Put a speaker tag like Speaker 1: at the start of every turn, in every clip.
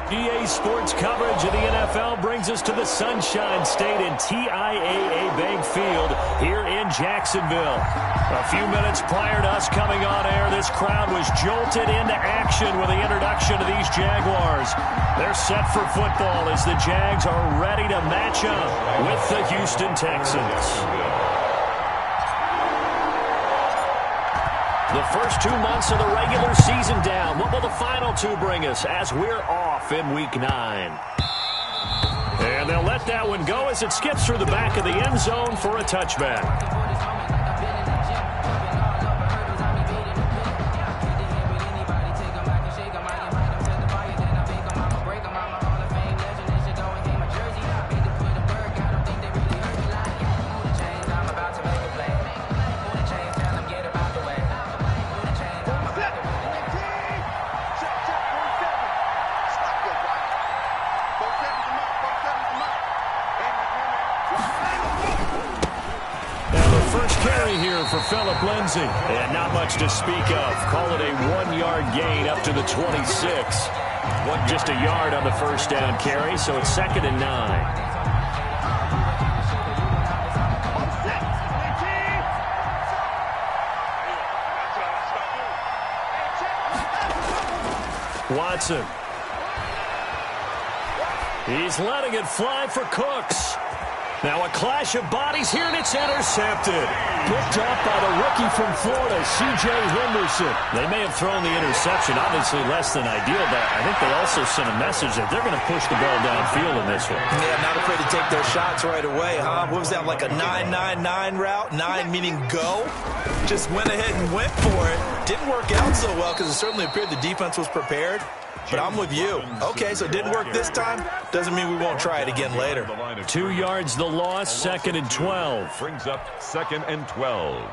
Speaker 1: EA Sports coverage of the NFL brings us to the Sunshine State in TIAA Bank Field here in Jacksonville. A few minutes prior to us coming on air, this crowd was jolted into action with the introduction of these Jaguars. They're set for football as the Jags are ready to match up with the Houston Texans. The first 2 months of the regular season down. What will the final two bring us as we're off in Week 9? And they'll let that one go as it skips through the back of the end zone for a touchback. For Phillip Lindsay. And not much to speak of. Call it a 1-yard gain up to the 26. Wasn't just a yard on the first down carry, so it's 2nd and 9. Watson. He's letting it fly for Cooks. Now a clash of bodies here, and it's intercepted. Picked up by the rookie from Florida, C.J. Henderson. They may have thrown the interception, obviously less than ideal, but I think they also sent a message that they're going to push the ball downfield in this one.
Speaker 2: Yeah, not afraid to take their shots right away, huh? What was that, like a 9-9-9 route? 9 meaning go? Just went ahead and went for it. Didn't work out so well because it certainly appeared the defense was prepared. But I'm with you. Okay, so it didn't work this time. Doesn't mean we won't try it again later.
Speaker 1: 2 yards the loss, 2nd and 12.
Speaker 3: Brings up 2nd and 12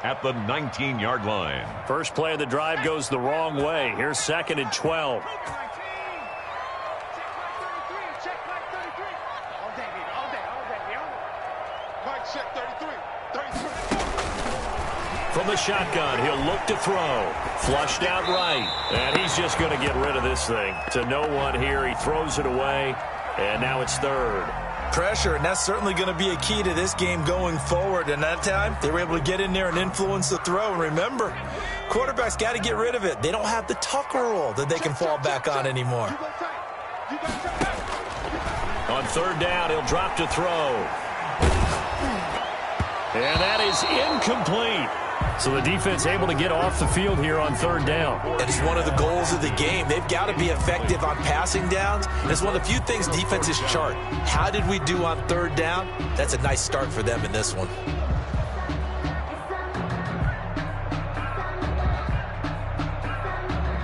Speaker 3: at the 19-yard line.
Speaker 1: First play of the drive goes the wrong way. Here's 2nd and 12. From the shotgun, he'll look to throw. Flushed out right. And he's just going to get rid of this thing. To no one here. He throws it away. And now it's 3rd.
Speaker 2: Pressure, and that's certainly going to be a key to this game going forward. And that time, they were able to get in there and influence the throw. And remember, quarterbacks got to get rid of it. They don't have the Tucker rule that they can fall back on anymore.
Speaker 1: On 3rd down, he'll drop to throw. And that is incomplete. So the defense able to get off the field here on 3rd down.
Speaker 2: It's one of the goals of the game. They've got to be effective on passing downs. And it's one of the few things defenses chart. How did we do on 3rd down? That's a nice start for them in this one.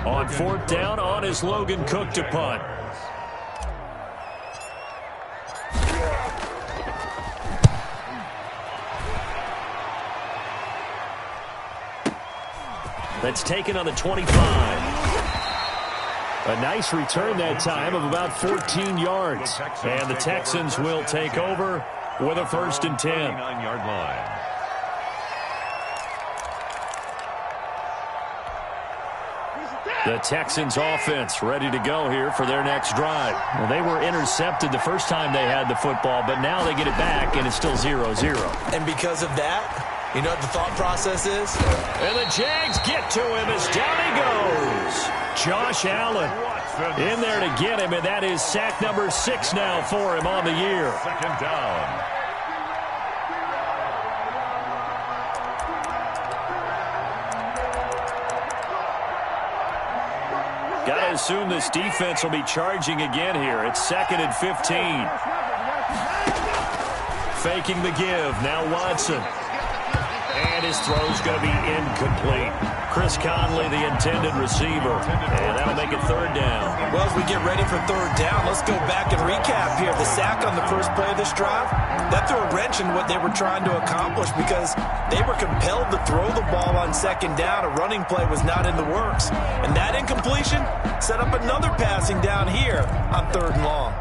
Speaker 1: On 4th down, on is Logan Cook to punt. That's taken on the 25. A nice return that time of about 14 yards. And the Texans will take over with a 1st and 10.
Speaker 3: 9-yard line.
Speaker 1: The Texans offense ready to go here for their next drive. Well, they were intercepted the first time they had the football, but now they get it back, and it's still 0-0.
Speaker 2: And because of that, you know what the thought process is?
Speaker 1: And the Jags get to him as down he goes. Josh Allen in there to get him, and that is sack number 6 now for him on the year.
Speaker 3: 2nd down.
Speaker 1: Got to assume this defense will be charging again here. It's 2nd and 15. Faking the give. Now Watson. And his throw's going to be incomplete. Chris Conley, the intended receiver. And that'll make it 3rd down.
Speaker 2: Well, as we get ready for 3rd down, let's go back and recap here. The sack on the first play of this drive, that threw a wrench in what they were trying to accomplish because they were compelled to throw the ball on 2nd down. A running play was not in the works. And that incompletion set up another passing down here on 3rd and long.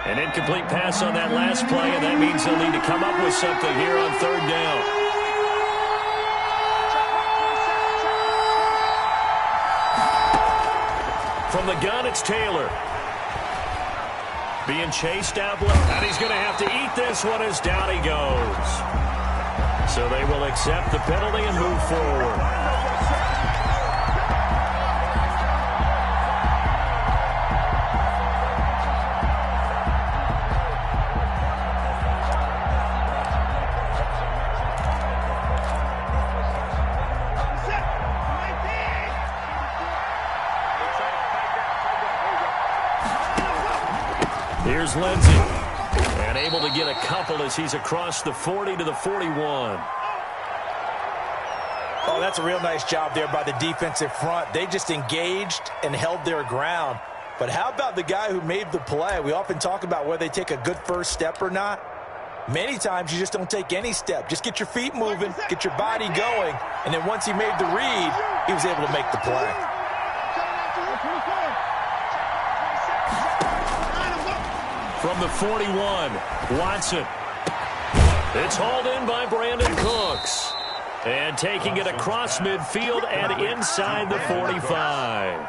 Speaker 1: An incomplete pass on that last play, and that means they'll need to come up with something here on 3rd down. From the gun, it's Taylor. Being chased out left, and he's going to have to eat this one as down he goes. So they will accept the penalty and move forward. Here's Lindsey, and able to get a couple as he's across the 40 to the 41.
Speaker 2: Oh, that's a real nice job there by the defensive front. They just engaged and held their ground. But how about the guy who made the play? We often talk about whether they take a good first step or not. Many times you just don't take any step. Just get your feet moving, get your body going, and then once he made the read, he was able to make the play.
Speaker 1: From the 41, Watson. It's hauled in by Brandon Cooks. And taking it across midfield and inside the 45.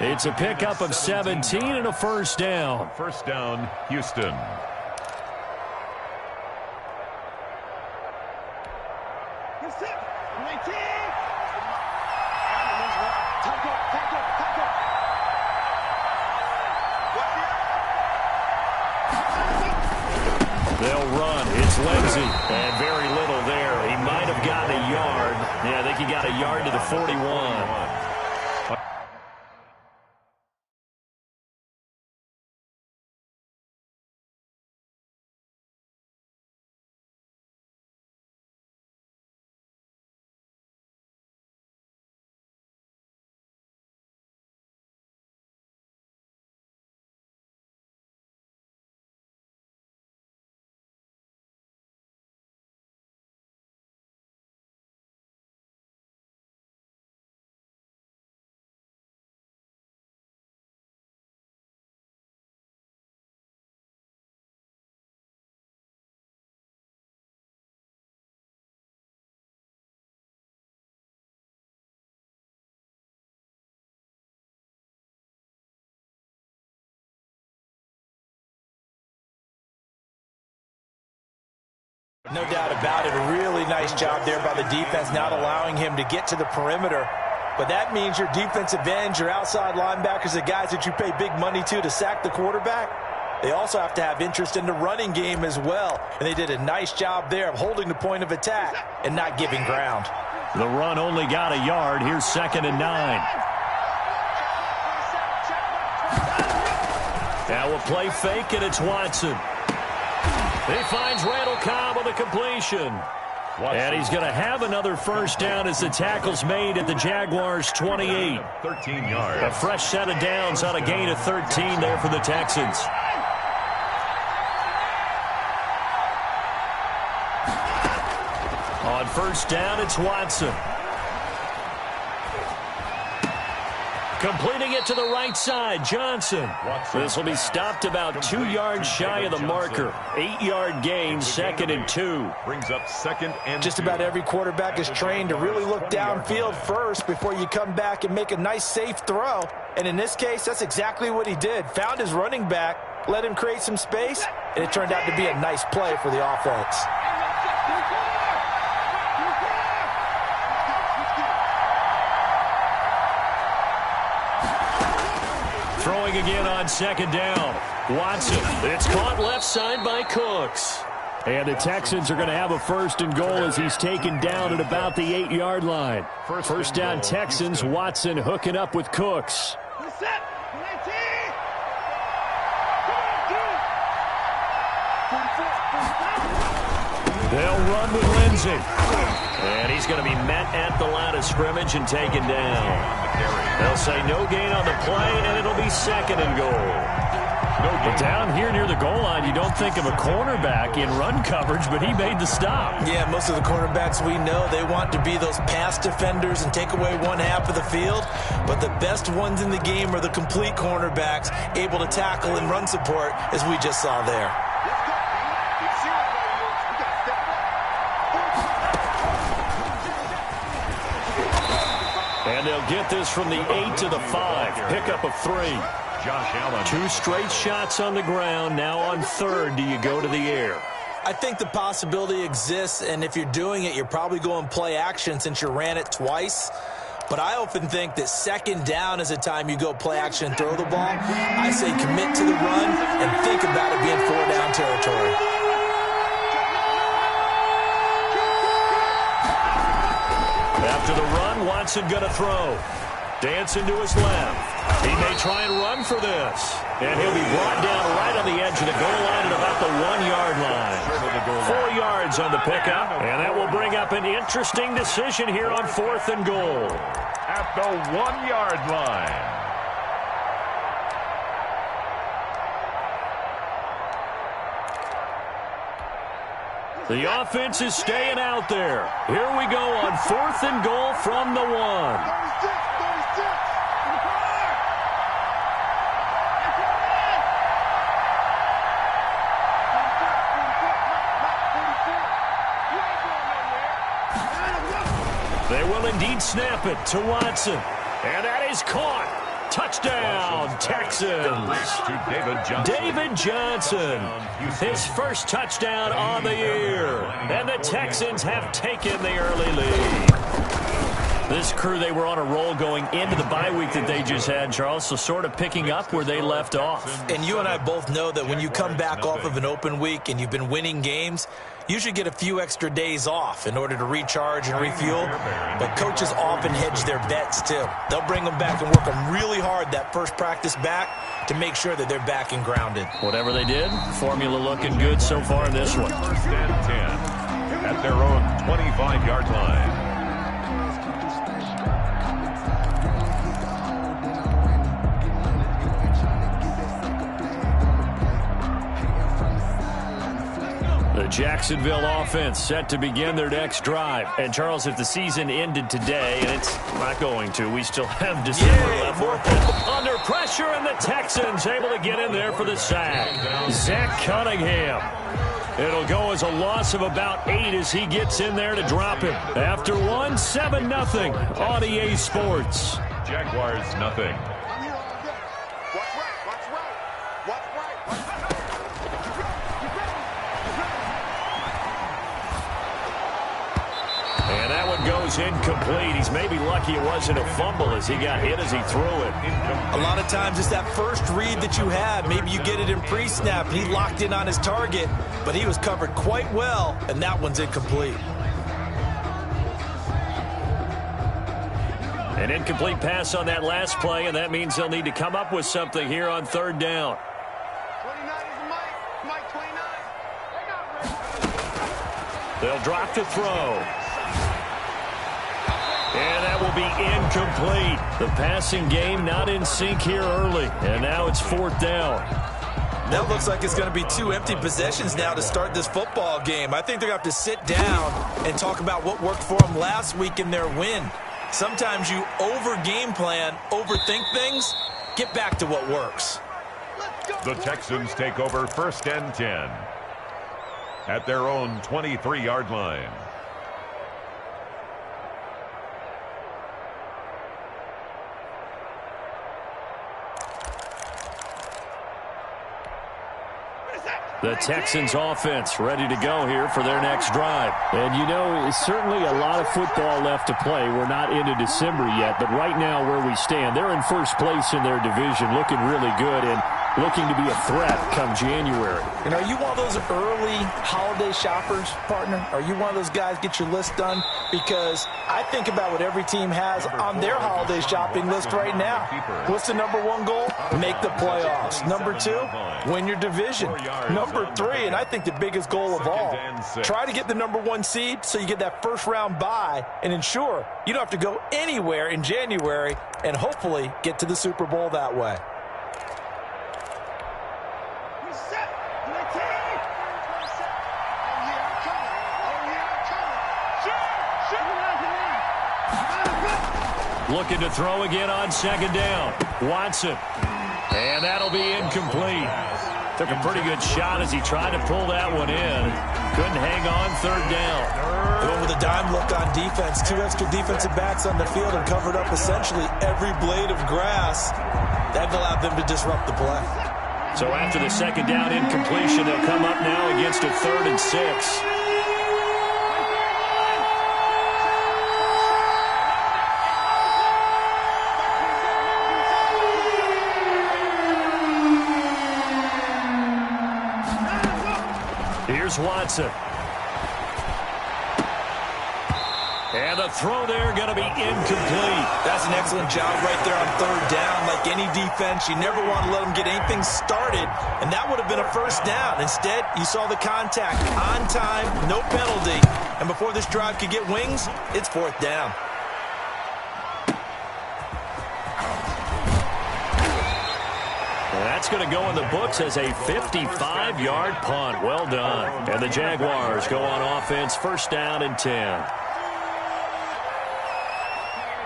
Speaker 1: It's a pickup of 17 and a first down.
Speaker 3: First down, Houston.
Speaker 1: They'll run. It's Lindsey. And very little there. He might have gotten a yard. Yeah, I think he got a yard to the 41.
Speaker 2: No doubt about it. A really nice job there by the defense, not allowing him to get to the perimeter. But that means your defensive ends, your outside linebackers, the guys that you pay big money to sack the quarterback, they also have to have interest in the running game as well. And they did a nice job there of holding the point of attack and not giving ground.
Speaker 1: The run only got a yard. Here's 2nd and 9. Now a play fake, and it's Watson. He finds Randall Cobb on the completion. And he's going to have another first down as the tackle's made at the Jaguars' 28.
Speaker 3: 13 yards.
Speaker 1: A fresh set of downs on a gain of 13 there for the Texans. On first down, it's Watson. Completing it to the right side, Johnson. This will be stopped about 2 yards shy of the marker. 8-yard gain, 2nd and 2.
Speaker 3: Brings up 2nd and 2.
Speaker 2: Just about every quarterback is trained to really look downfield first before you come back and make a nice, safe throw. And in this case, that's exactly what he did. Found his running back, let him create some space, and it turned out to be a nice play for the offense.
Speaker 1: Throwing again on 2nd down. Watson. It's caught left side by Cooks. And the Texans are going to have a 1st and goal as he's taken down at about the 8-yard line. First down Texans. Watson hooking up with Cooks. They'll run with Lindsey. And he's going to be met at the line of scrimmage and taken down. They'll say no gain on the play, and it'll be 2nd and goal. But down here near the goal line, you don't think of a cornerback in run coverage, but he made the stop.
Speaker 2: Yeah, most of the cornerbacks we know, they want to be those pass defenders and take away one half of the field. But the best ones in the game are the complete cornerbacks, able to tackle and run support, as we just saw there. And
Speaker 1: And they'll get this from the 8 to the 5. Pickup of 3.
Speaker 3: Josh Allen.
Speaker 1: 2 straight shots on the ground. Now on third, do you go to the air?
Speaker 2: I think the possibility exists, and if you're doing it, you're probably going play action since you ran it twice. But I often think that second down is a time you go play action and throw the ball. I say commit to the run and think about it being 4-down territory.
Speaker 1: After the run, Watson going to throw. Dancing to his left. He may try and run for this. And he'll be brought down right on the edge of the goal line at about the 1-yard line. 4 yards on the pickup. And that will bring up an interesting decision here on 4th and goal.
Speaker 3: At the 1-yard line.
Speaker 1: The offense is staying out there. Here we go on 4th and goal from the 1. They will indeed snap it to Watson. And that is caught. Touchdown, Texans. David Johnson. His first touchdown on the year. And the Texans have taken the early lead. This crew, they were on a roll going into the bye week that they just had, Charles, so sort of picking up where they left off.
Speaker 2: And you and I both know that when you come back off of an open week and you've been winning games, you should get a few extra days off in order to recharge and refuel. But coaches often hedge their bets, too. They'll bring them back and work them really hard that first practice back to make sure that they're back and grounded.
Speaker 1: Whatever they did, formula looking good so far in this one.
Speaker 3: 1st and 10 at their own 25-yard line.
Speaker 1: The Jacksonville offense set to begin their next drive. And, Charles, if the season ended today, and it's not going to, we still have December left. Under pressure, and the Texans able to get in there for the sack. Zach Cunningham. It'll go as a loss of about 8 as he gets in there to drop him. After 7-0 on EA Sports.
Speaker 3: Jaguars, nothing.
Speaker 1: And that one goes incomplete. He's maybe lucky it wasn't a fumble as he got hit as he threw it.
Speaker 2: A lot of times it's that first read that you have. Maybe you get it in pre-snap. He locked in on his target, but he was covered quite well, and that one's incomplete.
Speaker 1: An incomplete pass on that last play, and that means they'll need to come up with something here on 3rd down.
Speaker 4: 29 is Mike 29.
Speaker 1: They'll drop to throw. And that will be incomplete. The passing game not in sync here early. And now it's 4th down.
Speaker 2: That looks like it's going to be 2 empty possessions now to start this football game. I think they're going to have to sit down and talk about what worked for them last week in their win. Sometimes you over-game plan, overthink things, get back to what works.
Speaker 3: The Texans take over 1st and 10 at their own 23-yard line.
Speaker 1: The Texans offense ready to go here for their next drive.
Speaker 5: And, you know, it's certainly a lot of football left to play. We're not into December yet, but right now where we stand, they're in first place in their division, looking really good and looking to be a threat come January.
Speaker 2: And are you one of those early holiday shoppers, partner? Are you one of those guys get your list done? Because I think about what every team has on their holiday shopping list right now. What's the #1 goal? Make the playoffs. #2, win your division. #3, and I think the biggest goal of all, try to get the #1 seed so you get that first-round bye and ensure you don't have to go anywhere in January and hopefully get to the Super Bowl that way.
Speaker 1: Looking to throw again on 2nd down. Watson. And that'll be incomplete. Took a pretty good shot as he tried to pull that one in. Couldn't hang on third down.
Speaker 2: Going with a dime look on defense. 2 extra defensive backs on the field and covered up essentially every blade of grass. That allowed them to disrupt the play.
Speaker 1: So after the second down incompletion, they'll come up now against a 3rd and 6. Here's Watson. And the throw there going to be incomplete.
Speaker 2: That's an excellent job right there on 3rd down. Like any defense, you never want to let them get anything started, and that would have been a 1st down. Instead, you saw the contact on time, no penalty, and before this drive could get wings, it's 4th down.
Speaker 1: That's going to go in the books as a 55-yard punt. Well done. And the Jaguars go on offense, 1st down and 10.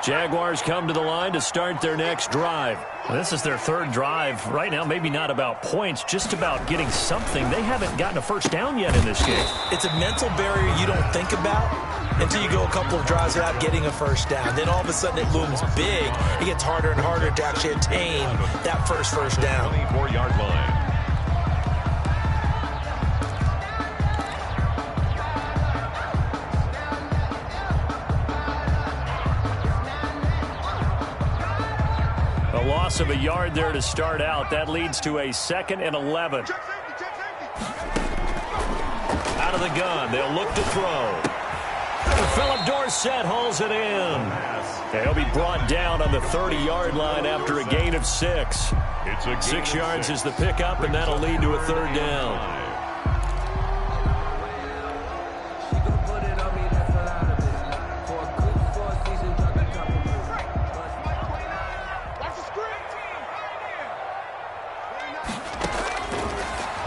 Speaker 1: Jaguars come to the line to start their next drive. This is their 3rd drive. Right now, maybe not about points, just about getting something. They haven't gotten a 1st down yet in this game.
Speaker 2: It's a mental barrier you don't think about until you go a couple of drives without getting a 1st down. Then all of a sudden it looms big. It gets harder and harder to actually attain that first down.
Speaker 3: 24-yard line.
Speaker 1: A loss of a yard there to start out. That leads to a 2nd and 11. Out of the gun. They'll look to throw. Philip Dorsett hauls it in. He'll be brought down on the 30-yard line after a gain of 6. 6 yards is the pickup, and that'll lead to a 3rd down.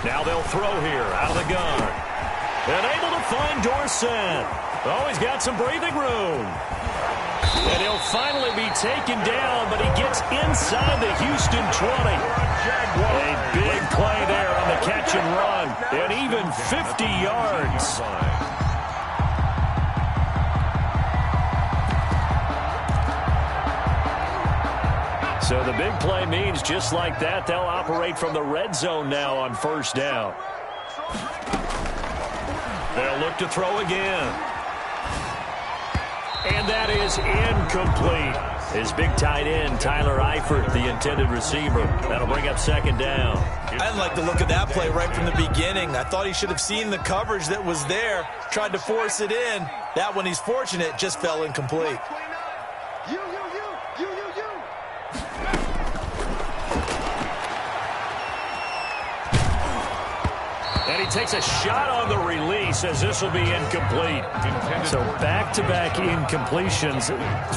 Speaker 1: Now they'll throw here out of the gun. And able to find Dorsett. Oh, he's got some breathing room. And he'll finally be taken down, but he gets inside the Houston 20. A big play there on the catch and run. And even 50 yards. So the big play means just like that, they'll operate from the red zone now on 1st down. They'll look to throw again. And that is incomplete. His big tight end, Tyler Eifert, the intended receiver. That'll bring up 2nd down.
Speaker 2: I didn't like the look of that play right from the beginning. I thought he should have seen the coverage that was there, tried to force it in. That one, he's fortunate, just fell incomplete.
Speaker 1: And he takes a shot on the release as this will be incomplete. So back-to-back incompletions.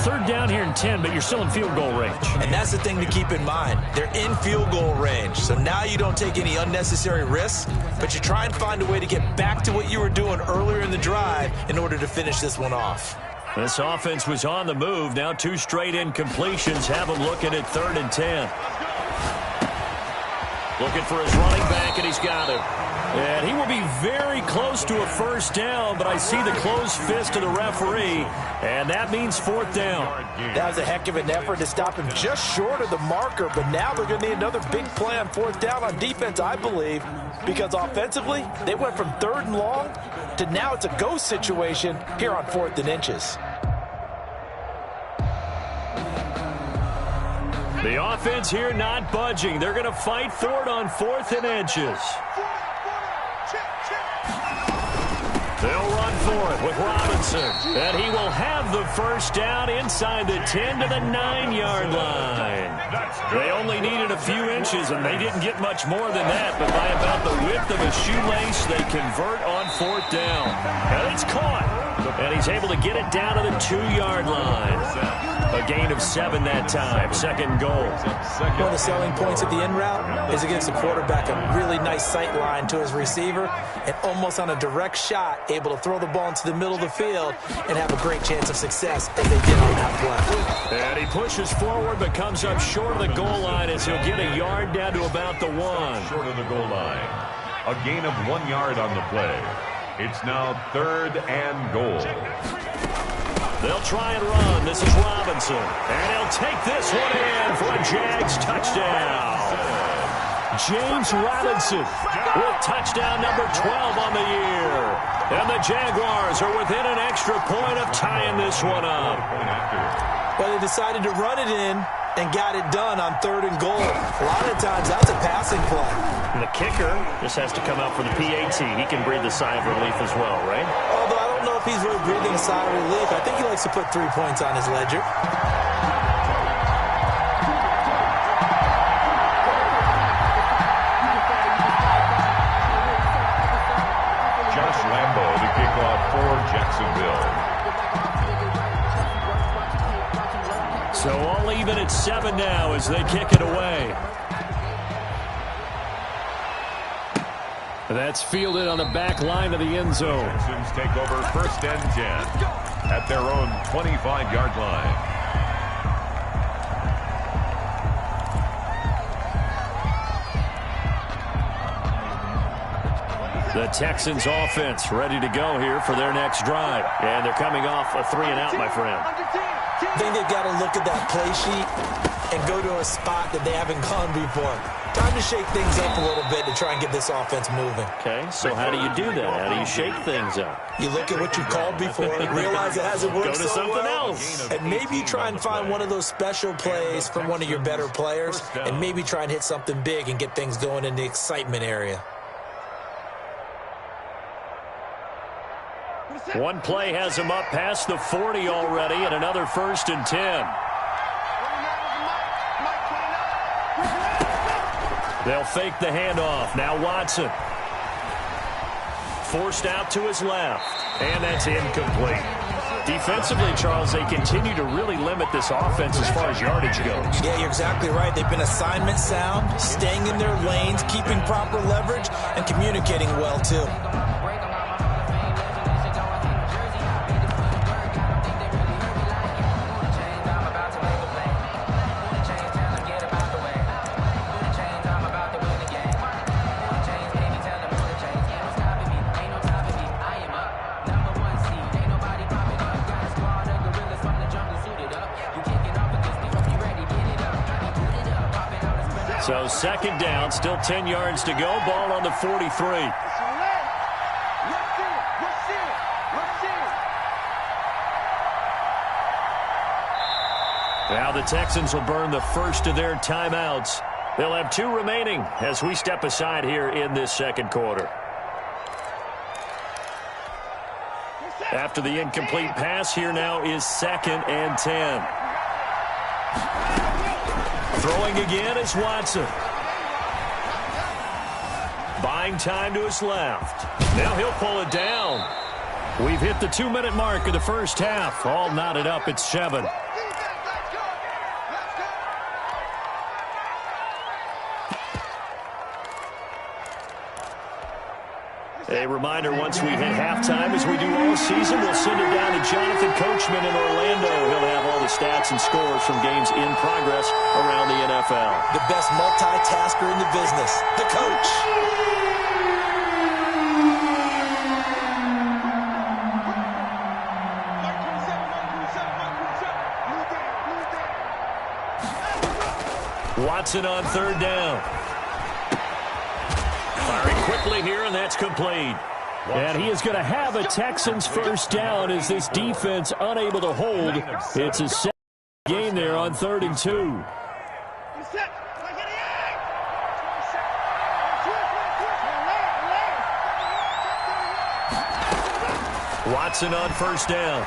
Speaker 1: 3rd down here and 10, but you're still in field goal range.
Speaker 2: And that's the thing to keep in mind. They're in field goal range. So now you don't take any unnecessary risks, but you try and find a way to get back to what you were doing earlier in the drive in order to finish this one off.
Speaker 1: This offense was on the move. Now 2 straight incompletions have them looking at 3rd and 10. Looking for his running back, and he's got him. And he will be very close to a 1st down, but I see the closed fist of the referee, and that means 4th down.
Speaker 2: That was a heck of an effort to stop him just short of the marker, but now they're going to need another big play on 4th down on defense, I believe, because offensively, they went from 3rd and long to now it's a go situation here on 4th and inches.
Speaker 1: The offense here not budging. They're going to fight for it on 4th and inches. They'll run for it with Robinson. And he will have the 1st down inside the 10 to the 9-yard line. They only needed a few inches, and they didn't get much more than that. But by about the width of a shoelace, they convert on 4th down. And it's caught. And he's able to get it down to the 2-yard line. A gain of 7 that time. Second and goal.
Speaker 2: One of the selling points at the end route is it gives the quarterback a really nice sight line to his receiver and almost on a direct shot able to throw the ball into the middle of the field and have a great chance of success as they did on that play.
Speaker 1: And he pushes forward but comes up short of the goal line as he'll get a yard down to about the 1.
Speaker 3: Short of the goal line. A gain of 1 yard on the play. It's now 3rd and goal.
Speaker 1: They'll try and run. This is Robinson. And he'll take this one in for a Jags touchdown. James Robinson with touchdown number 12 on the year. And the Jaguars are within an extra point of tying this one up.
Speaker 2: Well, they decided to run it in and got it done on 3rd and goal. A lot of times that's a passing play.
Speaker 5: And the kicker just has to come out for the PAT. He can breathe a sigh of relief as well, right?
Speaker 2: Although I don't know if he's really breathing a sigh of relief. I think he likes to put 3 points on his ledger.
Speaker 3: Josh Lambo to kick off for Jacksonville.
Speaker 1: So all even at 7 now as they kick it away. That's fielded on the back line of the end zone.
Speaker 3: Texans take over 1st and 10 at their own 25-yard line.
Speaker 1: The Texans offense ready to go here for their next drive. And they're coming off a 3-and-out, my friend.
Speaker 2: I think they've got to look at that play sheet and go to a spot that they haven't gone before. Time to shake things up a little bit to try and get this offense moving.
Speaker 5: Okay, so how do you do that? How do you shake things up?
Speaker 2: You look at what you called before, realize it hasn't worked
Speaker 5: Go to
Speaker 2: so
Speaker 5: something
Speaker 2: well,
Speaker 5: else.
Speaker 2: and maybe try and find one of those special plays from one of your better players, and maybe try and hit something big and get things going in the excitement area.
Speaker 1: One play has him up past the 40 already, and another 1st and 10. They'll fake the handoff. Now Watson. Forced out to his left. And that's incomplete.
Speaker 5: Defensively, Charles, they continue to really limit this offense as far as yardage goes.
Speaker 2: Yeah, you're exactly right. They've been assignment sound, staying in their lanes, keeping proper leverage, and communicating well, too.
Speaker 1: So 2nd down, still 10 yards to go. Ball on the 43. Now the Texans will burn the first of their timeouts. They'll have 2 remaining as we step aside here in this 2nd quarter. After the incomplete pass, here now is 2nd and 10. Throwing again is Watson. Buying time to his left. Now he'll pull it down. We've hit the 2-minute mark of the first half. All knotted up at 7. A reminder, once we hit halftime, as we do all season, we'll send it down to Jonathan Coachman in Orlando. He'll have all the stats and scores from games in progress around the NFL.
Speaker 2: The best multitasker in the business, the coach.
Speaker 1: Watson on 3rd down. Firing quickly here, and that's complete. And he is going to have a Texans first down as this defense unable to hold. It's a 7 gain there on 3rd and 2. Watson on 1st down.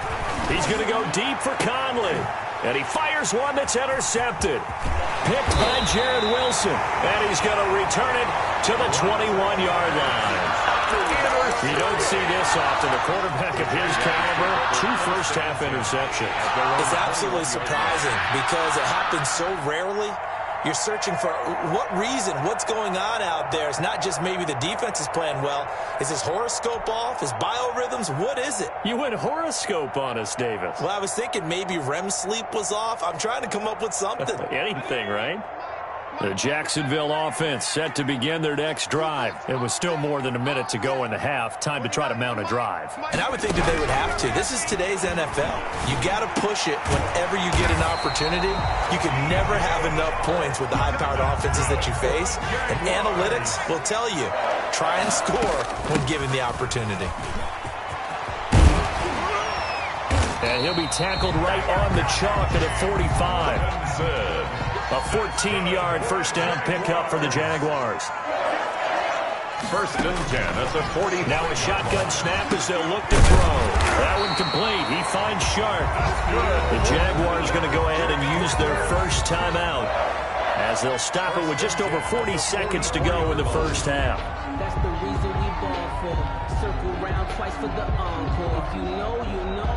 Speaker 1: He's going to go deep for Conley. And he fires one that's intercepted. Picked by Jared Wilson. And he's going to return it to the 21-yard line. You don't see this often. The quarterback of his caliber, 2 first-half interceptions.
Speaker 2: It's absolutely surprising because it happens so rarely. You're searching for what reason, what's going on out there. It's not just maybe the defense is playing well. Is his horoscope off? His biorhythms? What is it?
Speaker 1: You went horoscope on us, Davis.
Speaker 2: Well, I was thinking maybe REM sleep was off. I'm trying to come up with something.
Speaker 1: Anything, right? The Jacksonville offense set to begin their next drive. It was still more than a minute to go in the half. Time to try to mount a drive.
Speaker 2: And I would think that they would have to. This is today's NFL. You got to push it whenever you get an opportunity. You can never have enough points with the high-powered offenses that you face. And analytics will tell you, try and score when given the opportunity.
Speaker 1: And he'll be tackled right on the chalk at a 45. A 14-yard first down pickup for the Jaguars.
Speaker 3: 1st and 10 at the 40.
Speaker 1: Now a shotgun snap as they'll look to throw. That one complete. He finds Sharp. The Jaguars going to go ahead and use their first timeout as they'll stop it with just over 40 seconds to go in the first half.
Speaker 6: That's the reason we ball for. Circle round twice for the encore. If you know, you know.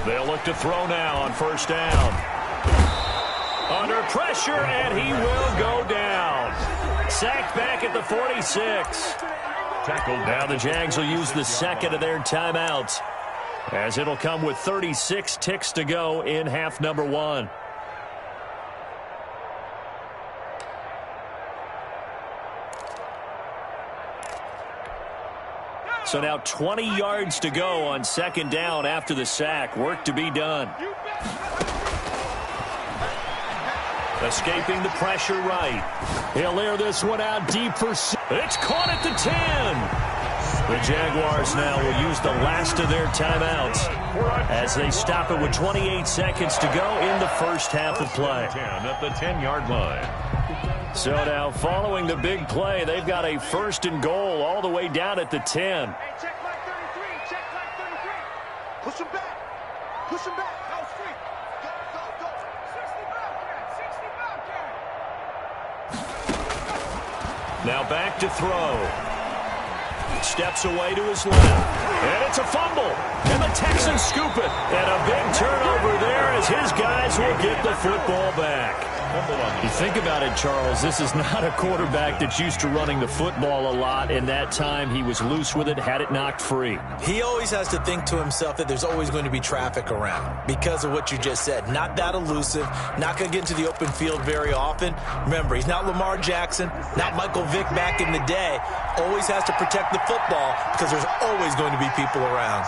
Speaker 1: They'll look to throw now on first down. Under pressure, and he will go down. Sacked back at the 46.
Speaker 3: Tackled.
Speaker 1: Now the Jags will use the second of their timeouts, as it'll come with 36 ticks to go in half number 1. So now 20 yards to go on second down after the sack. Work to be done. Escaping the pressure right. He'll air this one out deep for... It's caught at the 10. The Jaguars now will use the last of their timeouts as they stop it with 28 seconds to go in the first half of play.
Speaker 3: 10 at the 10-yard line.
Speaker 1: So now, following the big play, they've got a 1st and goal all the way down at the 10.
Speaker 4: Hey, check like 33, check like 33. Push him back. Push him back. Go free. Go. 60 Bobcat.
Speaker 1: Now back to throw. Steps away to his left. And it's a fumble. And the Texans scoop it. And a big turnover there as his guys will get the football back. You think about it, Charles, this is not a quarterback that's used to running the football a lot. In that time, he was loose with it, had it knocked free.
Speaker 2: He always has to think to himself that there's always going to be traffic around because of what you just said. Not that elusive, not going to get into the open field very often. Remember, he's not Lamar Jackson, not Michael Vick back in the day. Always has to protect the football because there's always going to be people around.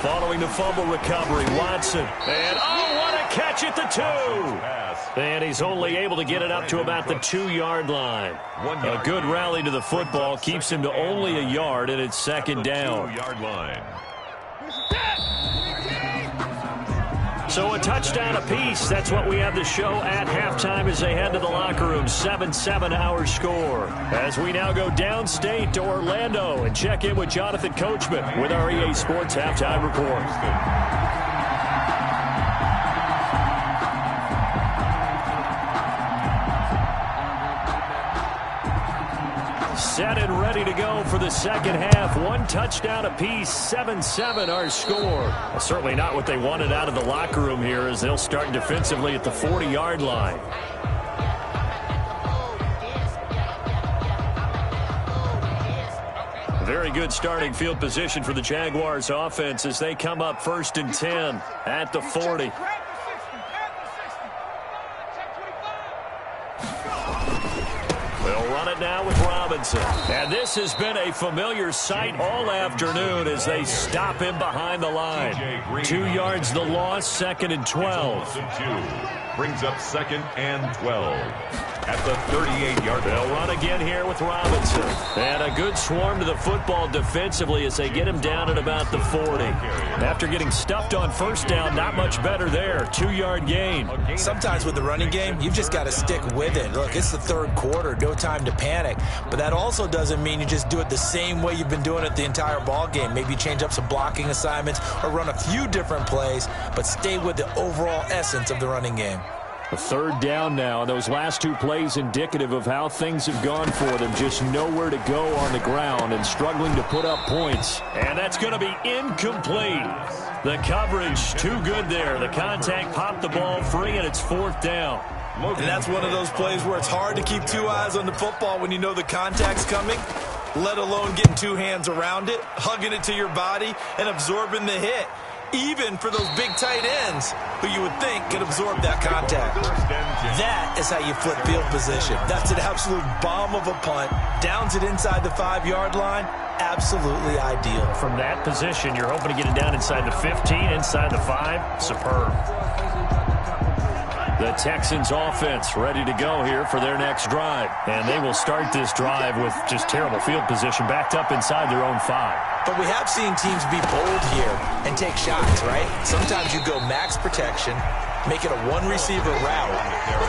Speaker 1: Following the fumble recovery, Watson. And, oh, what a catch at the 2. And he's only able to get it up to about the 2-yard line. A good rally to the football keeps him to only a yard, and it's second down.
Speaker 3: 2-yard line.
Speaker 1: So a touchdown apiece. That's what we have to show at halftime as they head to the locker room. 7-7 our score. As we now go downstate to Orlando and check in with Jonathan Coachman with our EA Sports Halftime Report. Set and ready to go for the second half. 1 touchdown apiece, 7-7 our score. Well, certainly not what they wanted out of the locker room here as they'll start defensively at the 40-yard line. Very good starting field position for the Jaguars offense as they come up 1st and 10 at the 40. They'll run it it now with Robinson. And this has been a familiar sight all afternoon as they stop him behind the line. 2 yards the loss, 2nd and 12.
Speaker 3: Brings up 2nd and 12 at the 38-yard line.
Speaker 1: They'll run again here with Robinson. And a good swarm to the football defensively as they get him down at about the 40. After getting stuffed on first down, not much better there. 2-yard gain.
Speaker 2: Sometimes with the running game, you've just got to stick with it. Look, it's the third quarter, no time to panic. But that also doesn't mean you just do it the same way you've been doing it the entire ball game. Maybe change up some blocking assignments or run a few different plays, but stay with the overall essence of the running game.
Speaker 5: A 3rd down now, and those last 2 plays indicative of how things have gone for them. Just nowhere to go on the ground and struggling to put up points.
Speaker 1: And that's going to be incomplete. The coverage too good there. The contact popped the ball free, and it's 4th down.
Speaker 2: And that's one of those plays where it's hard to keep 2 eyes on the football when you know the contact's coming, let alone getting 2 hands around it, hugging it to your body, and absorbing the hit. Even for those big tight ends who you would think could absorb that contact. That is how you flip field position. That's an absolute bomb of a punt. Downs it inside the 5-yard line. Absolutely ideal.
Speaker 1: From that position, you're hoping to get it down inside the 15, inside the 5. Superb. The Texans offense ready to go here for their next drive. And they will start this drive with just terrible field position, backed up inside their own 5.
Speaker 2: But we have seen teams be bold here and take shots, right? Sometimes you go max protection, make it a 1-receiver route,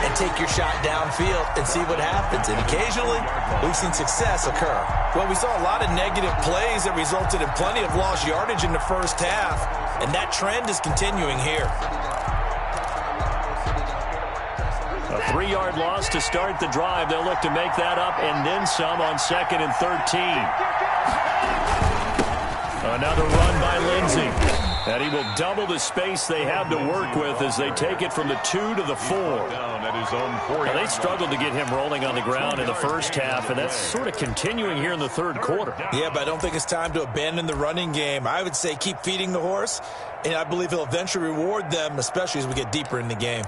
Speaker 2: and take your shot downfield and see what happens. And occasionally, we've seen success occur. Well, we saw a lot of negative plays that resulted in plenty of lost yardage in the first half, and that trend is continuing here.
Speaker 1: A 3-yard loss to start the drive. They'll look to make that up and then some on 2nd and 13. Another run by Lindsey. And he will double the space they have to work with as they take it from the 2 to the 4. Now, they struggled to get him rolling on the ground in the first half, and that's sort of continuing here in the 3rd quarter.
Speaker 2: Yeah, but I don't think it's time to abandon the running game. I would say keep feeding the horse, and I believe he'll eventually reward them, especially as we get deeper in the game.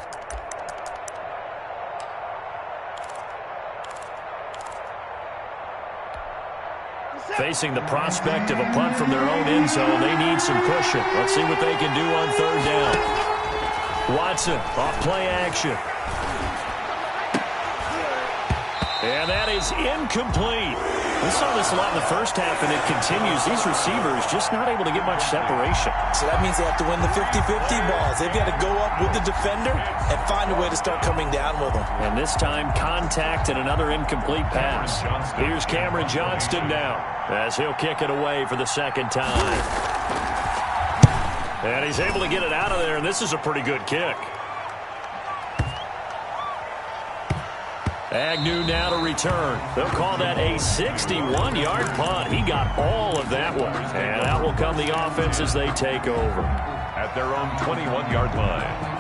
Speaker 1: Facing the prospect of a punt from their own end zone, they need some cushion. Let's see what they can do on 3rd down. Watson off play action. And that is incomplete. We saw this a lot in the first half, and it continues. These receivers just not able to get much separation.
Speaker 2: So that means they have to win the 50-50 balls. They've got to go up with the defender and find a way to start coming down with them.
Speaker 1: And this time, contact and another incomplete pass. Here's Cameron Johnston now as he'll kick it away for the 2nd time. And he's able to get it out of there, and this is a pretty good kick. Agnew now to return. They'll call that a 61-yard punt. He got all of that one. And out will come the offense as they take over.
Speaker 3: At their own 21-yard line.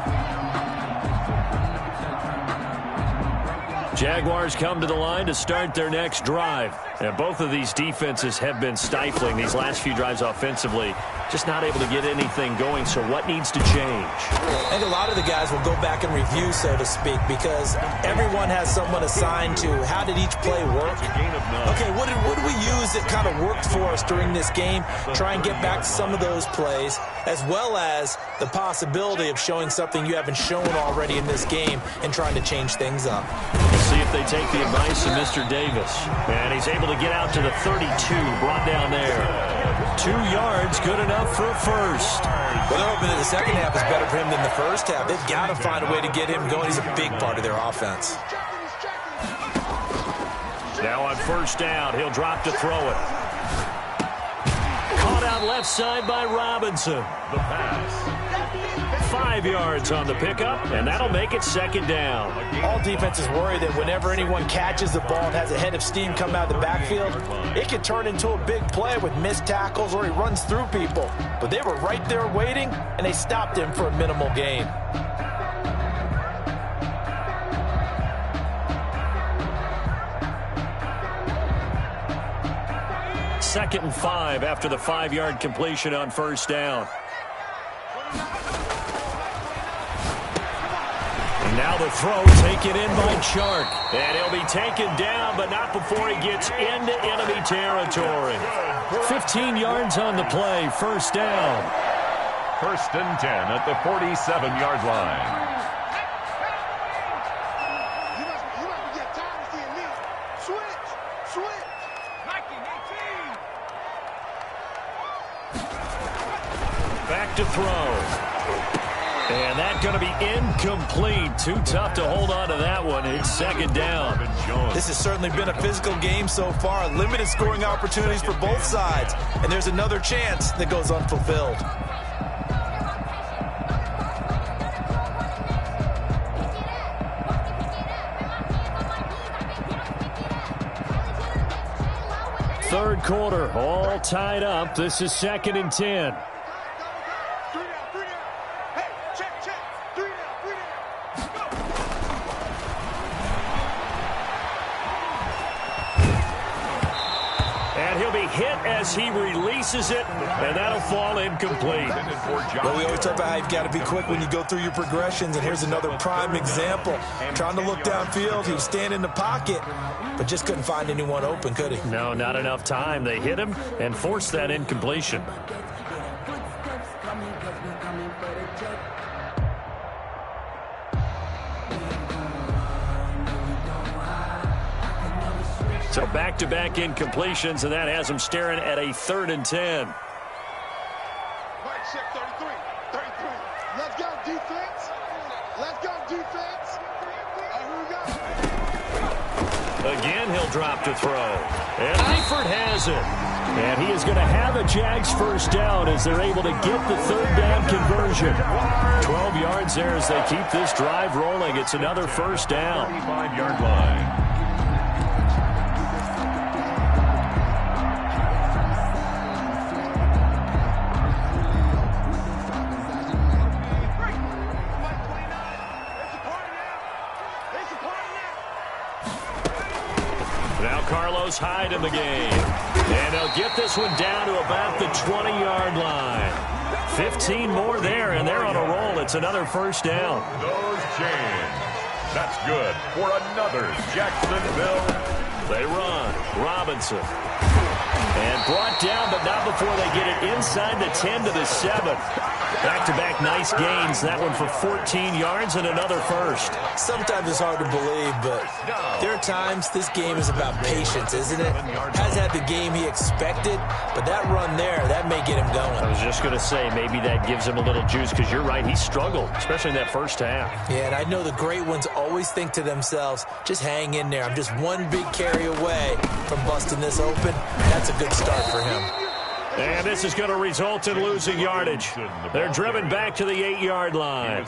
Speaker 1: Jaguars come to the line to start their next drive. And both of these defenses have been stifling these last few drives offensively. Just not able to get anything going, so what needs to change?
Speaker 2: I think a lot of the guys will go back and review, so to speak, because everyone has someone assigned to how did each play work. Okay, what did we use that kind of worked for us during this game? Try and get back to some of those plays, as well as the possibility of showing something you haven't shown already in this game and trying to change things up.
Speaker 1: Let's see if they take the advice of Mr. Davis. And he's able to get out to the 32, brought down there. 2 yards, good enough for a first.
Speaker 2: Well, they're hoping that the second half is better for him than the first half. They've got to find a way to get him going. He's a big part of their offense.
Speaker 1: Now on 1st down, he'll drop to throw it. Caught out left side by Robinson.
Speaker 3: The pass.
Speaker 1: 5 yards on the pickup, and that'll make it 2nd down.
Speaker 2: All defenses worry that whenever anyone catches the ball and has a head of steam come out of the backfield, it can turn into a big play with missed tackles or he runs through people. But they were right there waiting, and they stopped him for a minimal gain.
Speaker 1: Second and 5 after the 5-yard completion on 1st down. Now the throw taken in by Chark. And he'll be taken down, but not before he gets into enemy territory. 15 yards on the play, first down.
Speaker 3: First and 10 at the 47-yard line.
Speaker 4: You might get tired of seeing me. Switch.
Speaker 1: Back to throw. And that's going to be incomplete. Too tough to hold on to that one. It's second down.
Speaker 2: This has certainly been a physical game so far. Limited scoring opportunities for both sides. And there's another chance that goes unfulfilled.
Speaker 1: Third quarter, all tied up. This is second and 10. As he releases it, and that'll fall incomplete.
Speaker 2: Well, we always talk about how you've got to be quick when you go through your progressions, and here's another prime example. Trying to look downfield, he was standing in the pocket, but just couldn't find anyone open, could he?
Speaker 1: No, not enough time. They hit him and forced that incompletion. So back-to-back incompletions, and that has him staring at a third and 10.
Speaker 4: Right, check 33. Let's go, defense. Here we go.
Speaker 1: Again, he'll drop to throw. And Eifert has it. And he is going to have a Jags first down as they're able to get the third down conversion. 12 yards there as they keep this drive rolling. It's another first down.
Speaker 3: 35-yard line.
Speaker 1: Hyde in the game. And they'll get this one down to about the 20-yard line. 15 more there, and they're on a roll. It's another first down.
Speaker 3: Those chains. That's good for another Jacksonville.
Speaker 1: They run. Robinson. And brought down, but not before they get it inside the 10 to the 7. Back-to-back nice gains. That one for 14 yards and another first.
Speaker 2: Sometimes it's hard to believe, but there are times this game is about patience, isn't it? Has had the game he expected, but that run there, that may get him going.
Speaker 1: I was just going to say, maybe that gives him a little juice, because you're right, he struggled, especially in that first half.
Speaker 2: Yeah, and I know the great ones always think to themselves, just hang in there. I'm just one big carry away from busting this open. That's a good start for him.
Speaker 1: And this is going to result in losing yardage. They're driven back to the 8-yard line.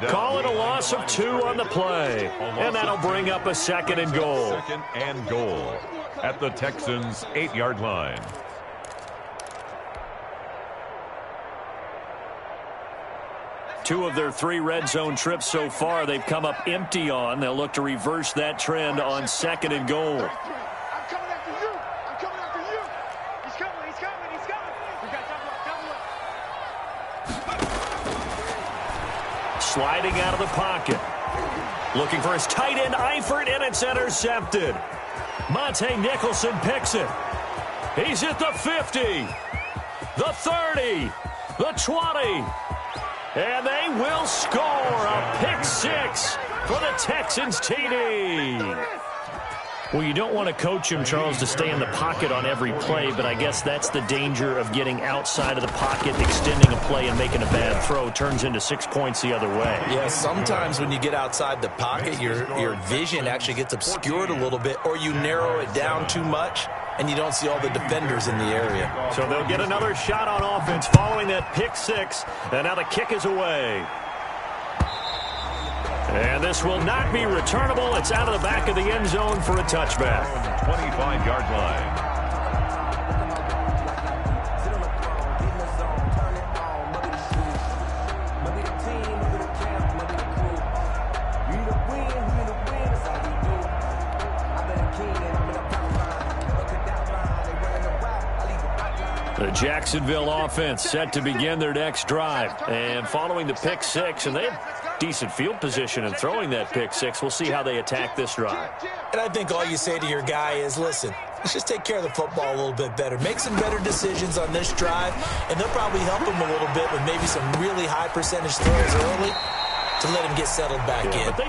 Speaker 1: Call it a loss of 2 on the play. And that'll bring up a second and goal.
Speaker 3: Second and goal at the Texans' 8-yard line.
Speaker 1: Two of their 3 red zone trips so far, they've come up empty on. They'll look to reverse that trend on second and goal. Sliding out of the pocket. Looking for his tight end, Eifert, and it's intercepted. Monte Nicholson picks it. He's at the 50, the 30, the 20. And they will score a pick 6 for the Texans TD. Well, you don't want to coach him, Charles, to stay in the pocket on every play, but I guess that's the danger of getting outside of the pocket, extending a play, and making a bad throw. Turns into 6 points the other way.
Speaker 2: Yeah, sometimes when you get outside the pocket, your vision actually gets obscured a little bit, or you narrow it down too much, and you don't see all the defenders in the area.
Speaker 1: So they'll get another shot on offense following that pick 6, and now the kick is away. And this will not be returnable. It's out of the back of the end zone for a touchback.
Speaker 3: 25-yard line.
Speaker 1: The Jacksonville offense set to begin their next drive. And following the pick 6, and they've
Speaker 5: decent field position and throwing that pick six. We'll see how they attack this drive.
Speaker 2: And I think all you say to your guy is, listen, let's just take care of the football a little bit better. Make some better decisions on this drive, and they'll probably help him a little bit with maybe some really high percentage throws early to let him get settled back in.
Speaker 5: But they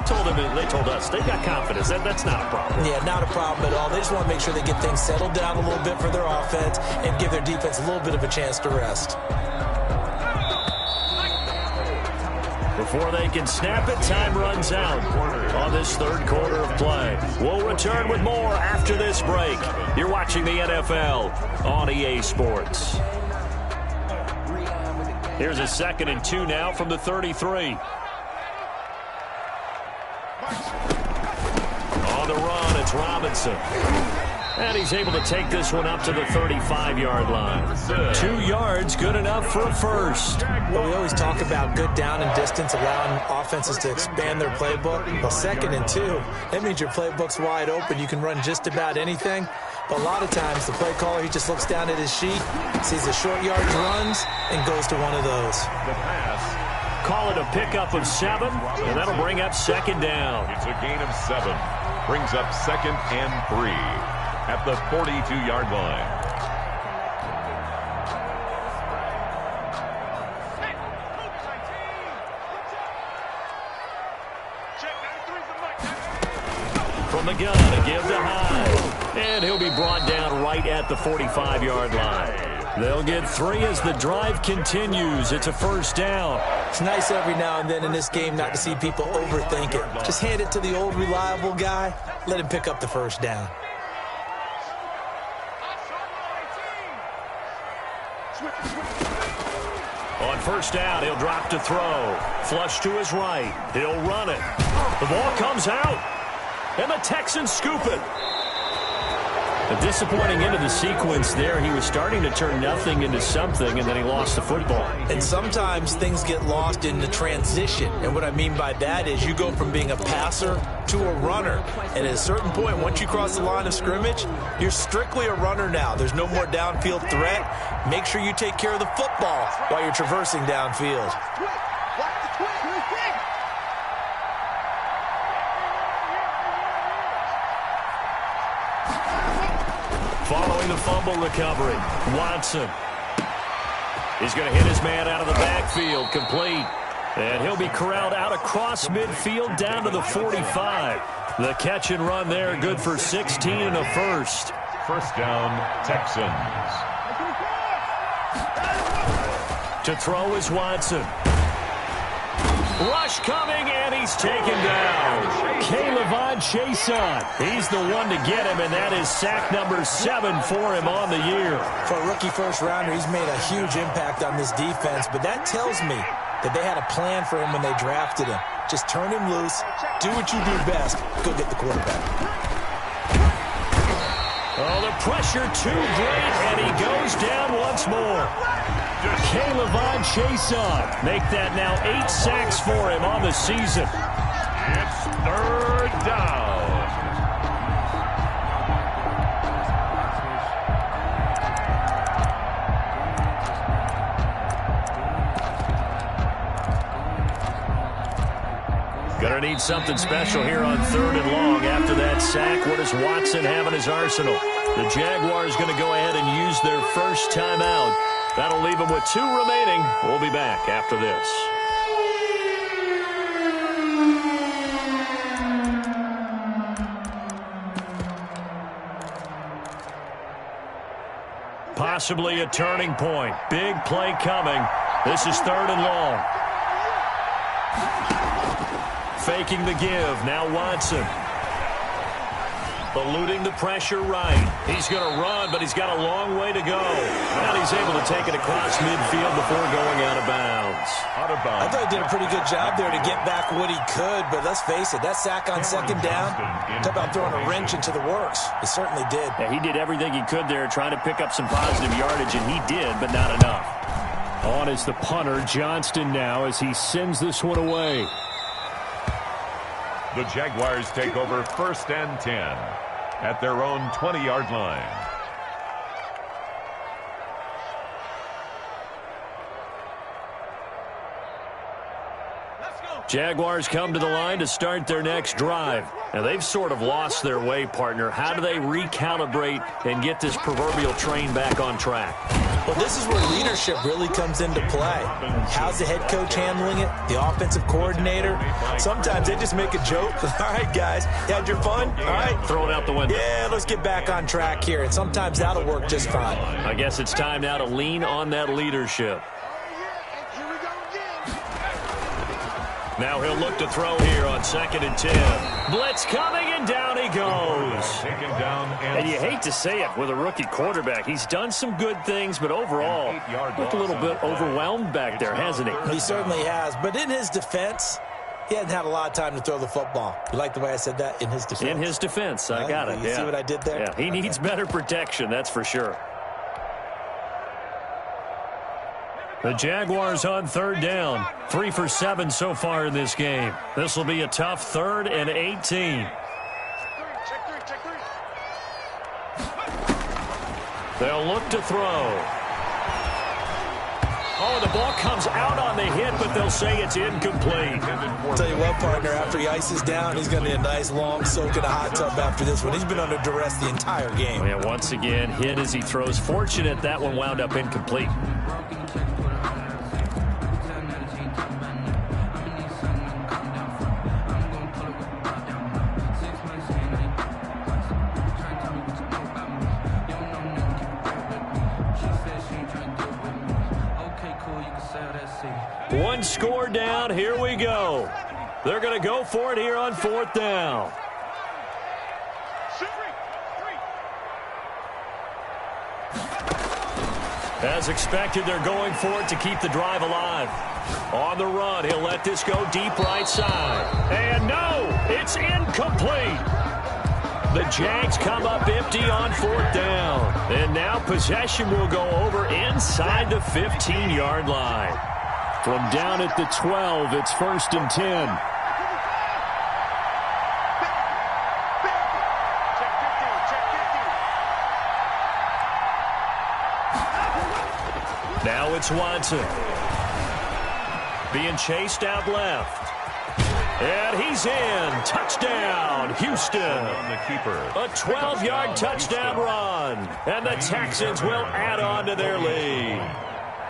Speaker 5: told us, they got confidence. That's not a problem.
Speaker 2: Yeah, not a problem at all. They just want to make sure they get things settled down a little bit for their offense and give their defense a little bit of a chance to rest.
Speaker 1: Before they can snap it, time runs out on this third quarter of play. We'll return with more after this break. You're watching the NFL on EA Sports. Here's a 2nd and 2 now from the 33. On the run, it's Robinson. And he's able to take this one up to the 35-yard line. 2 yards, good enough for a first.
Speaker 2: Well, we always talk about good down and distance, allowing offenses to expand their playbook. Well, 2nd and 2, that means your playbook's wide open. You can run just about anything. But a lot of times, the play caller, he just looks down at his sheet, sees the short yardage runs, and goes to one of those.
Speaker 3: The pass.
Speaker 1: Call it a pickup of 7, and that'll bring up 2nd down.
Speaker 3: It's a gain of 7. Brings up 2nd and 3 at the 42-yard line.
Speaker 1: From the gun, a give to Hyde. And he'll be brought down right at the 45-yard line. They'll get 3 as the drive continues. It's a first down.
Speaker 2: It's nice every now and then in this game not to see people overthink it. Just hand it to the old reliable guy. Let him pick up the first down.
Speaker 1: On first down, he'll drop to throw. Flush to his right. He'll run it. The ball comes out. And the Texans scoop it. A disappointing end of the sequence there. He was starting to turn nothing into something, and then he lost the football.
Speaker 2: And sometimes things get lost in the transition. And what I mean by that is you go from being a passer to a runner. And at a certain point, once you cross the line of scrimmage, you're strictly a runner now. There's no more downfield threat. Make sure you take care of the football while you're traversing downfield.
Speaker 1: Following the fumble recovery, Watson. He's going to hit his man out of the backfield, complete. And he'll be corralled out across midfield down to the 45. The catch and run there, good for 16 and a first.
Speaker 3: First down, Texans.
Speaker 1: To throw is Watson. Rush coming, and he's taken down. K'Lavon Chaisson. He's the one to get him, and that is sack number 7 for him on the year.
Speaker 2: For a rookie first-rounder, he's made a huge impact on this defense, but that tells me that they had a plan for him when they drafted him. Just turn him loose, do what you do best, go get the quarterback.
Speaker 1: Oh, the pressure too great, and he goes down once more. K'Lavon Chaisson make that now 8 sacks for him on the season.
Speaker 3: It's 3rd down.
Speaker 1: Gonna need something special here on 3rd and long after that sack. What does Watson have in his arsenal? The Jaguars going to go ahead and use their first timeout. That'll leave them with 2 remaining. We'll be back after this. Possibly a turning point. Big play coming. This is 3rd and long. Faking the give. Now Watson. Eluding the pressure right. He's going to run, but he's got a long way to go. And he's able to take it across midfield before going out of bounds.
Speaker 2: I thought he did a pretty good job there to get back what he could, but let's face it, that sack on 2nd down, talk about throwing a wrench into the works. It certainly did.
Speaker 5: Yeah, he did everything he could there trying to pick up some positive yardage, and he did, but not enough. On is the punter, Johnston now, as he sends this one away.
Speaker 3: The Jaguars take over 1st and 10 at their own 20-yard line.
Speaker 1: Jaguars come to the line to start their next drive. Now, they've sort of lost their way, partner. How do they recalibrate and get this proverbial train back on track?
Speaker 2: Well, this is where leadership really comes into play. How's the head coach handling it? The offensive coordinator? Sometimes they just make a joke. All right, guys, you had your fun? All right.
Speaker 1: Throw it out the window.
Speaker 2: Yeah, let's get back on track here. And sometimes that'll work just fine.
Speaker 1: I guess it's time now to lean on that leadership. Now he'll look to throw here on 2nd and 10. Blitz coming, and down he goes.
Speaker 3: Taken down
Speaker 1: and you hate to say it with a rookie quarterback. He's done some good things, but overall, looked a little bit overwhelmed back there, hasn't he?
Speaker 2: He certainly has. But in his defense, he hasn't had a lot of time to throw the football. You like the way I said that? In his defense?
Speaker 1: In his defense. I got it.
Speaker 2: You see what I did there?
Speaker 1: Yeah, he needs better protection, that's for sure. The Jaguars on 3rd down. 3 for 7 so far in this game. This will be a tough 3rd and 18. They'll look to throw. Oh, the ball comes out on the hit, but they'll say it's incomplete.
Speaker 2: I'll tell you what, partner, after he ices down, he's going to need a nice long soak in a hot tub after this one. He's been under duress the entire game.
Speaker 1: And once again, hit as he throws. Fortunate that one wound up incomplete. One score down. Here we go. They're going to go for it here on 4th down. As expected, they're going for it to keep the drive alive. On the run, he'll let this go deep right side. And no, it's incomplete. The Jags come up empty on 4th down. And now possession will go over inside the 15-yard line. From down at the 12, it's 1st and 10. Now it's Watson. Being chased out left. And he's in. Touchdown, Houston. A 12-yard touchdown run. And the Texans will add on to their lead.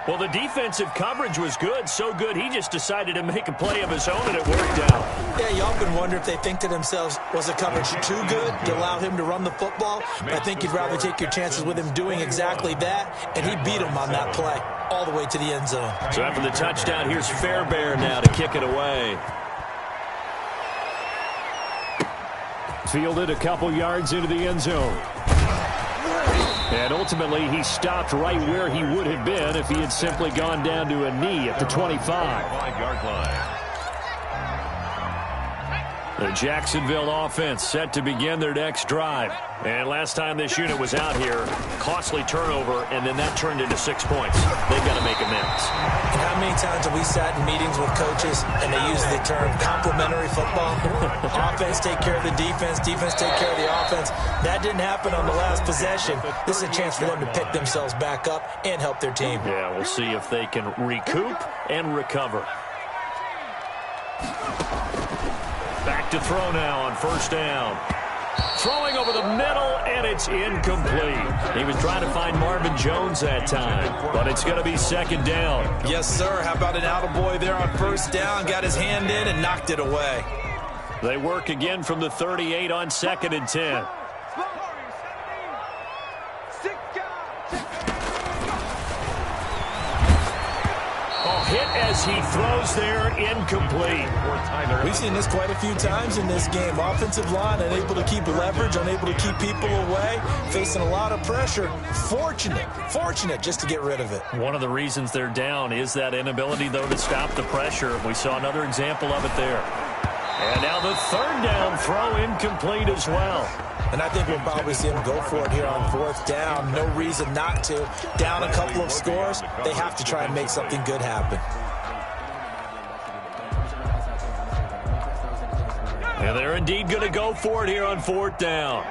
Speaker 1: Well, the defensive coverage was good, so good he just decided to make a play of his own, and it worked out.
Speaker 2: Yeah, you often wonder if they think to themselves, was the coverage too good to allow him to run the football? I think you'd rather take your chances with him doing exactly that, and he beat him on that play all the way to the end zone.
Speaker 1: So after the touchdown, here's Fairbairn now to kick it away.
Speaker 5: Fielded a couple yards into the end zone. And ultimately, he stopped right where he would have been if he had simply gone down to a knee at the 25.
Speaker 3: 5-yard line.
Speaker 1: The Jacksonville offense set to begin their next drive. And last time this unit was out here, costly turnover, and then that turned into 6 points. They've got to make amends.
Speaker 2: And how many times have we sat in meetings with coaches and they use the term complementary football? Offense take care of the defense, defense take care of the offense. That didn't happen on the last possession. This is a chance for them to pick themselves back up and help their team.
Speaker 1: Yeah, we'll see if they can recoup and recover. Back to throw now on 1st down. Throwing over the middle, and it's incomplete. He was trying to find Marvin Jones that time, but it's going to be 2nd down.
Speaker 2: Yes, sir. How about an attaboy there on 1st down? Got his hand in and knocked it away.
Speaker 1: They work again from the 38 on 2nd and 10. Hit as he throws there, incomplete.
Speaker 2: We've seen this quite a few times in this game. Offensive line unable to keep leverage, unable to keep people away, facing a lot of pressure. Fortunate just to get rid of it.
Speaker 1: One of the reasons they're down is that inability, though, to stop the pressure. We saw another example of it there. And now the 3rd down throw incomplete as well.
Speaker 2: And I think we'll probably see him go for it here on 4th down. No reason not to. Down a couple of scores, they have to try and make something good happen.
Speaker 1: And they're indeed going to go for it here on 4th down.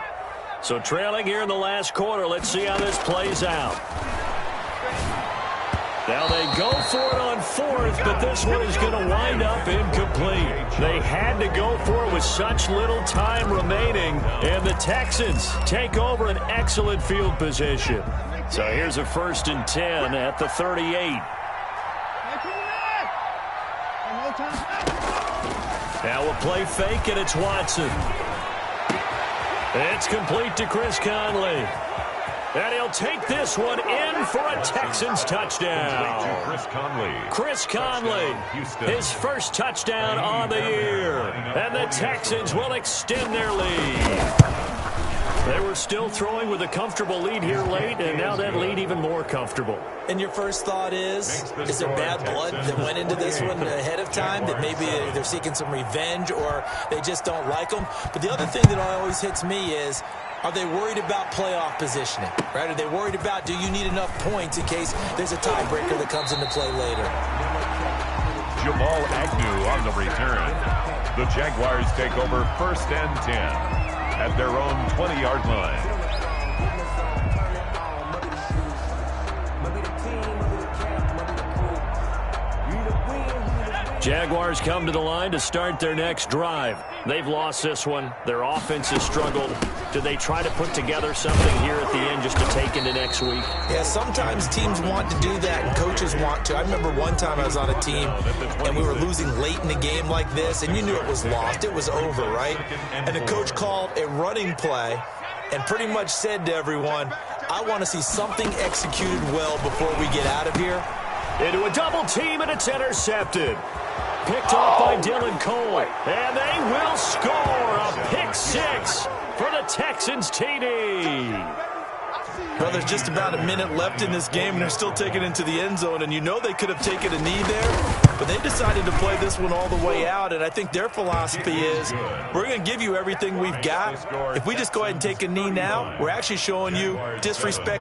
Speaker 1: So trailing here in the last quarter, let's see how this plays out. Now they go for it on fourth, but this one is going to wind up incomplete. They had to go for it with such little time remaining, and the Texans take over an excellent field position. So here's a 1st and 10 at the 38. Now a play fake, and it's Watson. It's complete to Chris Conley. And he'll take this one in for a Texans touchdown. Chris Conley, his first touchdown on the year. And the Texans will extend their lead. They were still throwing with a comfortable lead here late, and now that lead even more comfortable.
Speaker 2: And your first thought is there bad blood that went into this one ahead of time, that maybe they're seeking some revenge or they just don't like them? But the other thing that always hits me is, are they worried about playoff positioning, right? Are they worried about, do you need enough points in case there's a tiebreaker that comes into play later?
Speaker 3: Jamal Agnew on the return. The Jaguars take over 1st and 10 at their own 20-yard line.
Speaker 1: Jaguars come to the line to start their next drive. They've lost this one. Their offense has struggled. Do they try to put together something here at the end just to take into next week?
Speaker 2: Yeah, sometimes teams want to do that and coaches want to. I remember one time I was on a team and we were losing late in the game like this, and you knew it was lost. It was over, right? And the coach called a running play and pretty much said to everyone, I want to see something executed well before we get out of here.
Speaker 1: Into a double team, and it's intercepted. Picked off by Dylan Cole. And they will score a pick six for the Texans TD.
Speaker 2: Well, there's just about a minute left in this game, and they're still taking it into the end zone. And you know they could have taken a knee there, but they decided to play this one all the way out. And I think their philosophy is, we're going to give you everything we've got. If we just go ahead and take a knee now, we're actually showing you disrespect.